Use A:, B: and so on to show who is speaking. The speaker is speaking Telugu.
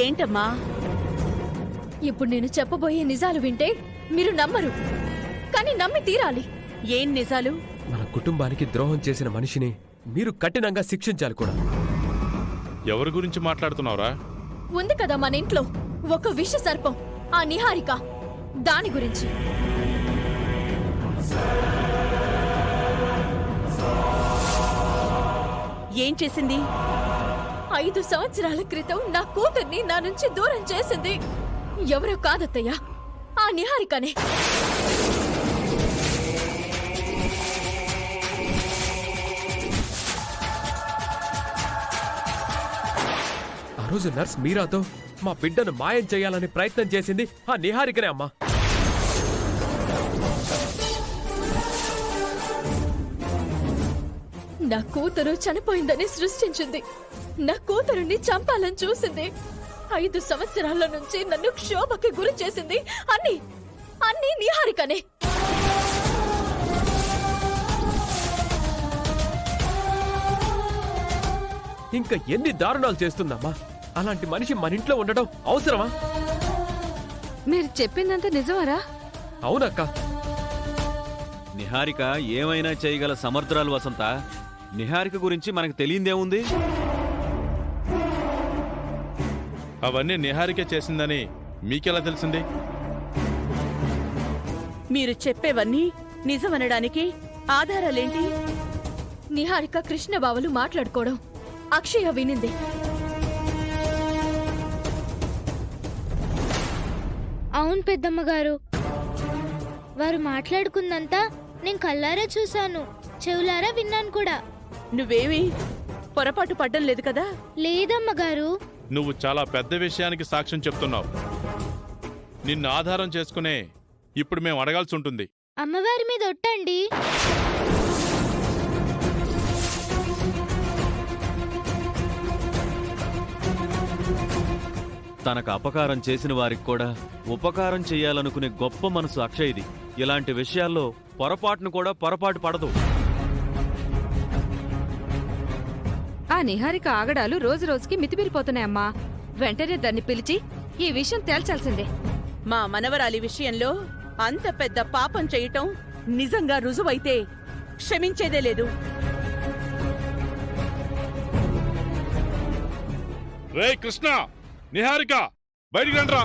A: ఏంటమ్మా?
B: ఇప్పుడు నేను చెప్పబోయే నిజాలు వింటే మీరు నమ్మరు, కానీ నమ్మి తీరాలి.
A: ఏం నిజాలు?
C: మన కుటుంబానికి ద్రోహం చేసిన మనిషిని మీరు కఠినంగా శిక్షించాలి కూడా.
D: ఎవరి గురించి మాట్లాడుతున్నావురా?
B: ఉంది కదా మన ఇంట్లో ఒక విష సర్పం, ఆ నిహారిక. దాని గురించి.
A: ఏం చేసింది?
B: 5 సంవత్సరాల క్రితం నా కూతుర్ని నా నుంచి దూరం చేసింది ఎవరో కాదత్తయ్యా, ఆ నిహారికనే.
C: ఆ రోజు నర్స్ మీరాతో మా బిడ్డను మాయం చేయాలని ప్రయత్నం చేసింది ఆ నిహారికనే అమ్మా.
B: నా కూతురు చనిపోయిందని సృష్టించింది. నా కూతురుని చంపాలని చూసింది. 5 సంవత్సరాల నుంచి నన్ను క్షోభకి గురి చేసింది. అన్ని నిహారికనే.
C: ఇంకా ఎన్ని దారుణాలు చేస్తుందమ్మా? అలాంటి మనిషి మన ఇంట్లో ఉండడం అవసరమా?
E: మీరు చెప్పిందంతా నిజమారా?
C: అవునక్క.
F: నిహారిక ఏమైనా చేయగల సమర్థురాలు వసంత. నిహారిక గురించి మనకు తెలియందేముంది?
D: అవన్నీ నిహారికే చేసిందని మీకెలా తెలిసింది?
A: మీరు చెప్పేవన్నీ నిజమనడానికి ఆధారాలేంటి?
B: నిహారిక కృష్ణబావలు మాట్లాడుకోవడం అక్షయ వినింది.
G: అవును పెద్దమ్మగారు, వారు మాట్లాడుకుందంతా నేను కళ్ళారా చూశాను, చెవులారా విన్నాను కూడా.
A: నువ్వేమీ పొరపాటు పడ్డం లేదు కదా?
G: లేదమ్మగారు.
D: నువ్వు చాలా పెద్ద విషయానికి సాక్ష్యం చెప్తున్నావు. నిన్ను ఆధారం చేసుకునే ఇప్పుడు మేము అడగాల్సి ఉంటుంది.
G: అమ్మవారి మీద ఒట్టండి.
F: తనకు అపకారం చేసిన వారికి కూడా ఉపకారం చేయాలనుకునే గొప్ప మనసు అక్షయ్ది. ఇలాంటి విషయాల్లో పొరపాటును కూడా పొరపాటు పడదు.
E: ఆ నిహారిక ఆగడాలు రోజు రోజుకి మితిమీరిపోతున్నాయమ్మా. వెంటనే దాన్ని పిలిచి ఈ విషయం తేల్చాల్సిందే.
A: మా మనవరాలి విషయంలో అంత పెద్ద పాపం చేయటం నిజంగా రుజువైతే క్షమించేదే లేదు.
D: రే కృష్ణ, నిహారిక బయటికి రండ్రా.